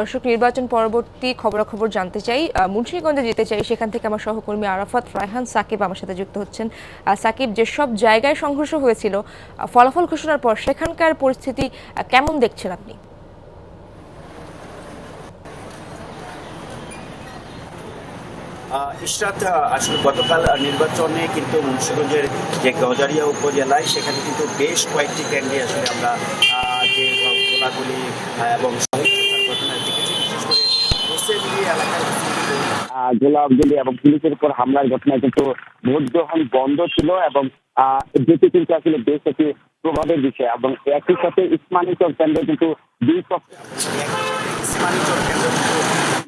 দর্শক, নির্বাচন পরবর্তী খবরাখবর জানতে চাই। মুন্সিগঞ্জে যেতে চাই, সেখান থেকে আমার সহকর্মী আরাফাত রায়হান সাকিব আমার সাথে যুক্ত হচ্ছেন। সাকিব, যেসব জায়গায় সংঘর্ষ হয়েছিল ফলাফল ঘোষণার পর সেখানকার পরিস্থিতি কেমন দেখছেন আপনি? ইশরাত, আসলে গতকাল নির্বাচনে কিন্তু মুন্সিগঞ্জের যে গজারিয়া উপজেলায় সেখানে কিন্তু বেশ কয়েকটি কেন্দ্রে আসলে আমরা যে গোলাগুলি এবং সহিংসতার ঘটনা দেখেছি। বিশেষ করে হোসেনলী এলাকার গোলাগুলি এবং পুলিশের উপর হামলার ঘটনায় কিন্তু ভোট গ্রহণ বন্ধ ছিল এবং যেটি কিন্তু আসলে বেশ একটি প্রভাবের বিষয়। এবং একই সাথে ইসমানী চক কেন্দ্রে কিন্তু দুই পক্ষে ইসমানী চক কেন্দ্র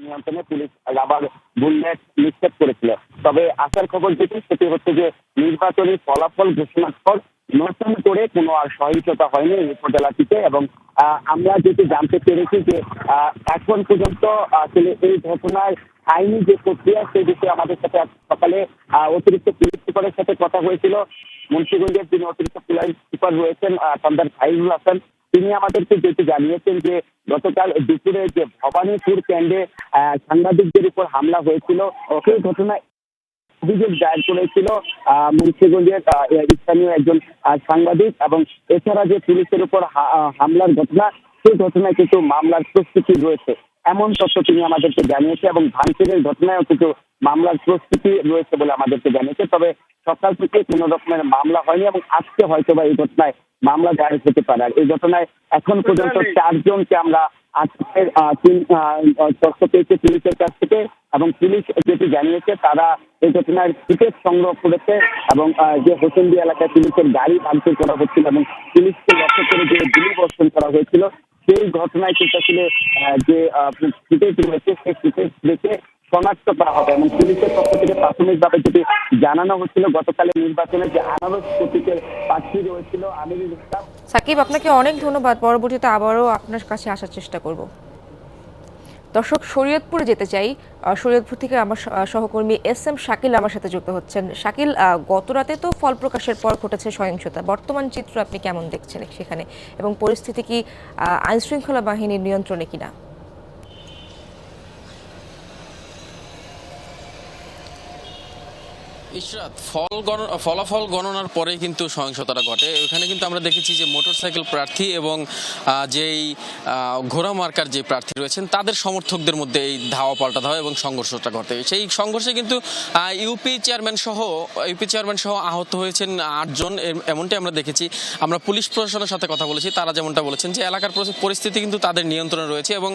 নিয়ন্ত্রণে পুলিশ রাবার বুলেট নিক্ষেপ করেছিল। তবে আসার খবর যেটি সেটি হচ্ছে যে নির্বাচনী ফলাফল ঘোষণার পর নতুন করে কোনো আর সহিংসতা হয়নি এই উপজেলাটিতে। এবং আমরা যেটি জানতে পেরেছি যে এখন পর্যন্ত আসলে এই ঘটনার আইনি যে প্রক্রিয়া সেই বিষয়ে আমাদের সাথে সকালে অতিরিক্ত পুলিশ সুপারের সাথে কথা হয়েছিল। মুন্সিগঞ্জের যিনি অতিরিক্ত পুলিশ সুপার রয়েছেন সর্দার ফাইজুল হাসান, তিনি আমাদেরকে যেটি জানিয়েছেন যে গতকাল দুপুরে যে ভবানীপুর কেন্দ্রে সাংবাদিকদের উপর হামলা হয়েছিল সেই ঘটনায় অভিযোগ দায়ের করেছিল মুন্সিগঞ্জের স্থানীয় একজন সাংবাদিক। এবং এছাড়া যে পুলিশের উপর হামলার ঘটনা, সেই ঘটনায় কিন্তু মামলার প্রস্তুতি রয়েছে এমন তথ্য তিনি আমাদেরকে জানিয়েছে। এবং ভাঙচুরের ঘটনায়ও কিন্তু মামলার প্রস্তুতি রয়েছে বলে আমাদেরকে জানিয়েছে। তবে সকাল থেকে কোনো রকমের মামলা হয়নি এবং আজকে হয়তোবা এই ঘটনায় মামলা দায়ের হতে পারে। আর এই ঘটনায় এখন পর্যন্ত 4 জনকে আমরা আজকের তথ্য পেয়েছে পুলিশের কাছ থেকে। এবং পুলিশ যেটি জানিয়েছে তারা এই ঘটনার ফুটেজ সংগ্রহ করেছে এবং যে হোসেনদি এলাকায় পুলিশের গাড়ি ভাঙচুর করা হচ্ছিল এবং পুলিশকে লক্ষ্য করে যে গুলি বর্ষণ করা হয়েছিল, সেই ঘটনায় কিন্তু আসলে যে ফুটেজ রয়েছে সেই ফুটেজ দেখে শনাক্ত করা হবে। এবং পুলিশের পক্ষ থেকে প্রাথমিকভাবে যেটি জানানো হচ্ছিল গতকালের নির্বাচনে যে আনারস প্রতীকের প্রার্থী রয়েছিল আমিরুল ইসলাম। সাকিব, আপনাকে অনেক ধন্যবাদ। পরবর্তীতে আবারও আপনার কাছে আসার চেষ্টা করব। দর্শক, শরীয়তপুরে যেতে চাই। শরীয়তপুর থেকে আমার সহকর্মী SM শাকিল আমার সাথে যুক্ত হচ্ছেন। শাকিল, গত রাতে তো ফল প্রকাশের পর ঘটেছে সহিংসতা, বর্তমান চিত্র আপনি কেমন দেখছেন সেখানে, এবং পরিস্থিতি কি আইন শৃঙ্খলা বাহিনীর নিয়ন্ত্রণে কিনা? ইশরাত, ফলাফল গণনার পরে কিন্তু সহিংসতাটা ঘটে। এখানে কিন্তু আমরা দেখেছি যে মোটরসাইকেল প্রার্থী এবং যেই ঘোড়া মার্কার যে প্রার্থী রয়েছেন তাদের সমর্থকদের মধ্যে এই ধাওয়া পাল্টা ধাওয়া এবং সংঘর্ষটা ঘটে। সেই সংঘর্ষে কিন্তু ইউপি চেয়ারম্যান সহ আহত হয়েছেন 8 জন, এমনটাই আমরা দেখেছি। আমরা পুলিশ প্রশাসনের সাথে কথা বলেছি, তারা যেমনটা বলেছেন যে এলাকার পরিস্থিতি কিন্তু তাদের নিয়ন্ত্রণে রয়েছে এবং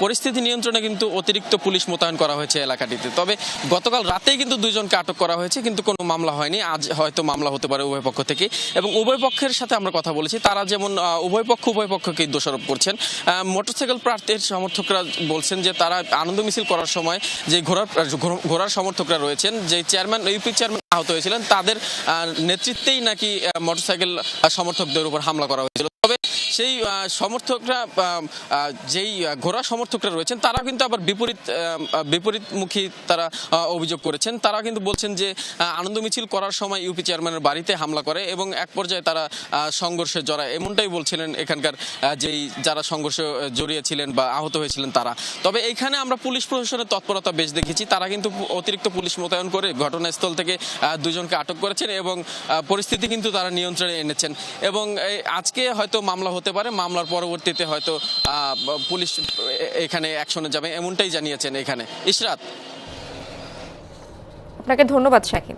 পরিস্থিতি নিয়ন্ত্রণে কিন্তু অতিরিক্ত পুলিশ মোতায়েন করা হয়েছে এলাকাটিতে। তবে গতকাল রাতেই কিন্তু 2 জনকে আটক করা হয়েছে, কিন্তু কোনো মামলা হয়নি। আজ হয়তো মামলা হতে পারে উভয় পক্ষ থেকে। এবং উভয় পক্ষের সাথে আমরা কথা বলেছি, তারা যেমন উভয় পক্ষকেই দোষারোপ করছেন। মোটরসাইকেল প্রার্থীর সমর্থকরা বলছেন যে তারা আনন্দ মিছিল করার সময় যে ঘোড়ার সমর্থকরা রয়েছেন, যে ইউপি চেয়ারম্যান আহত হয়েছিলেন, তাদের নেতৃত্বেই নাকি মোটরসাইকেল সমর্থকদের উপর হামলা করা হয়েছিল। তবে সেই সমর্থকরা, যেই ঘোড়া সমর্থকরা রয়েছেন, তারা কিন্তু আবার বিপরীতমুখী তারা অভিযোগ করেছেন। তারা কিন্তু বলছেন যে আনন্দ মিছিল করার সময় ইউপি চেয়ারম্যানের বাড়িতে হামলা করে এবং এক পর্যায়ে তারা সংঘর্ষে জড়ায়, এমনটাই বলছিলেন এখানকার যারা সংঘর্ষে জড়িয়েছিলেন বা আহত হয়েছিলেন তারা। তবে এইখানে আমরা পুলিশ প্রশাসনের তৎপরতা বেশ দেখেছি। তারা কিন্তু অতিরিক্ত পুলিশ মোতায়েন করে ঘটনাস্থল থেকে 2 জনকে আটক করেছেন এবং পরিস্থিতি কিন্তু তারা নিয়ন্ত্রণে এনেছেন। এবং আজকে হয়তো মামলা হতে পারে, মামলার পরবর্তীতে হয়তো পুলিশ এখানে অ্যাকশনে যাবে, এমনটাই জানিয়েছেন এখানে। ইশরাত, আপনাকে ধন্যবাদ শাকিল।